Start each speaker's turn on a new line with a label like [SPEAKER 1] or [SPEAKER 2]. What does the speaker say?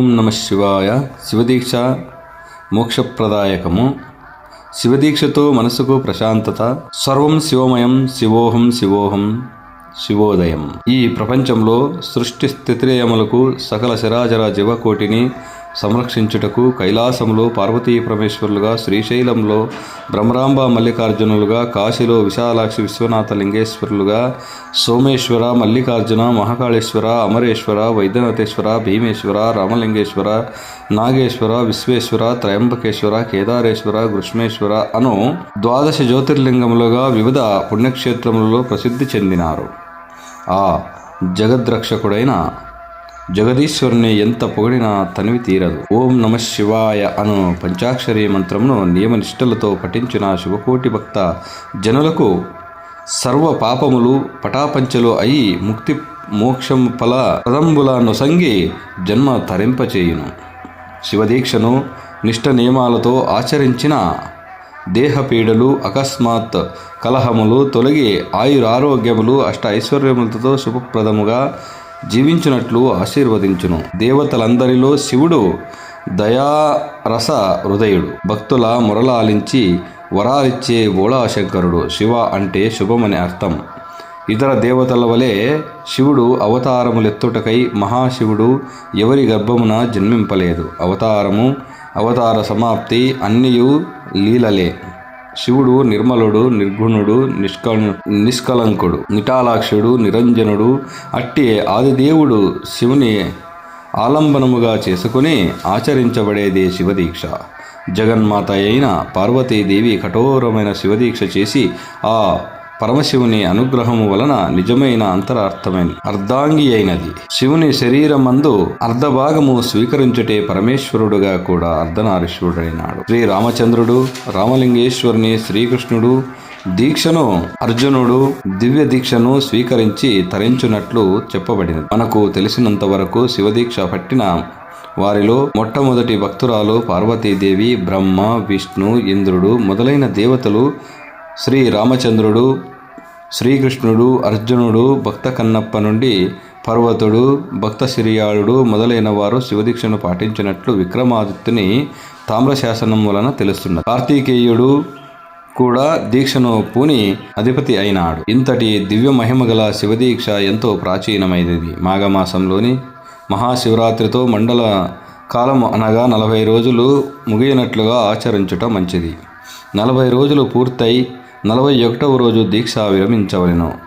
[SPEAKER 1] ఓం నమ శివాయ. శివదీక్ష మోక్షప్రదాయకము. శివదీక్షతో మనసుకు ప్రశాంతత. సర్వం శివమయం, శివోహం శివోహం శివోదయం. ఈ ప్రపంచంలో సృష్టి స్థితిలయములకు సకల శరాచర జీవకోటిని సంరక్షించుటకు కైలాసంలో పార్వతీ పరమేశ్వరులుగా, శ్రీశైలంలో బ్రహ్మరాంబ మల్లికార్జునులుగా, కాశీలో విశాలాక్షి విశ్వనాథ లింగేశ్వరులుగా, సోమేశ్వర, మల్లికార్జున, మహాకాళేశ్వర, అమరేశ్వర, వైద్యనాథేశ్వర, భీమేశ్వర, రామలింగేశ్వర, నాగేశ్వర, విశ్వేశ్వర, త్రయంబకేశ్వర, కేదారేశ్వర, కృష్ణేశ్వర అను 12 జ్యోతిర్లింగములుగా వివిధ పుణ్యక్షేత్రములలో ప్రసిద్ధి చెందినారు. ఆ జగద్రక్షకుడైన జగదీశ్వరుని ఎంత పొగిడినా తనివి తీరదు. ఓం నమ శివాయ అను పంచాక్షరీ మంత్రమును నియమనిష్టలతో పఠించిన శివకోటి భక్త జనులకు సర్వ పాపములు పటాపంచలు అయి ముక్తి మోక్షం ఫల ప్రదంబుల నొసంగి జన్మ తరింపచేయును. శివదీక్షను నిష్ట నియమాలతో ఆచరించిన దేహపీడలు, అకస్మాత్ కలహములు తొలగి ఆయురారోగ్యములు, అష్ట ఐశ్వర్యములతో శుభప్రదముగా జీవించినట్లు ఆశీర్వదించును. దేవతలందరిలో శివుడు దయారస హృదయుడు. భక్తుల మొరలాలించి వరాలిచ్చే బోళాశంకరుడు. శివ అంటే శుభమని అర్థం. ఇతర దేవతల వలె శివుడు అవతారములెత్తుటకై మహాశివుడు ఎవరి గర్భమున జన్మింపలేదు. అవతార సమాప్తి అన్నియు లీలలే. శివుడు నిర్మలుడు, నిర్గుణుడు, నిష్కలంకుడు, నిటాలాక్షుడు, నిరంజనుడు. అట్టి ఆదిదేవుడు శివుని ఆలంబనముగా చేసుకుని ఆచరించబడేదే శివదీక్ష. జగన్మాత అయిన పార్వతీదేవి కఠోరమైన శివదీక్ష చేసి ఆ పరమశివుని అనుగ్రహము వలన నిజమైన అంతరార్థమైన అర్ధాంగి అయినది. శివుని శరీరమందు అర్ధభాగము స్వీకరించుటే పరమేశ్వరుడుగా కూడా అర్ధనారీశ్వరుడైనాడు. శ్రీరామచంద్రుడు, రామలింగేశ్వరుని, శ్రీకృష్ణుడు దీక్షను, అర్జునుడు దివ్య దీక్షను స్వీకరించి తరించున్నట్లు చెప్పబడినది. మనకు తెలిసినంత వరకు శివదీక్ష పట్టిన వారిలో మొట్టమొదటి భక్తురాలు పార్వతీదేవి. బ్రహ్మ, విష్ణు, ఇంద్రుడు మొదలైన దేవతలు, శ్రీరామచంద్రుడు, శ్రీకృష్ణుడు, అర్జునుడు, భక్త కన్నప్ప నుండి పర్వతుడు, భక్త సిరియాళుడు మొదలైన వారు శివదీక్షను పాటించినట్లు విక్రమాదిత్యుని తామ్రశాసనం వలన తెలుస్తున్నది. కార్తీకేయుడు కూడా దీక్షను పూని అధిపతి అయినాడు. ఇంతటి దివ్య మహిమగల శివదీక్ష ఎంతో ప్రాచీనమైనది. మాఘమాసంలోని మహాశివరాత్రితో మండల కాలం అనగా 40 రోజులు ముగియనట్లుగా ఆచరించుట మంచిది. 40 రోజులు పూర్తయి 41వ రోజు దీక్ష విరమించవలెను.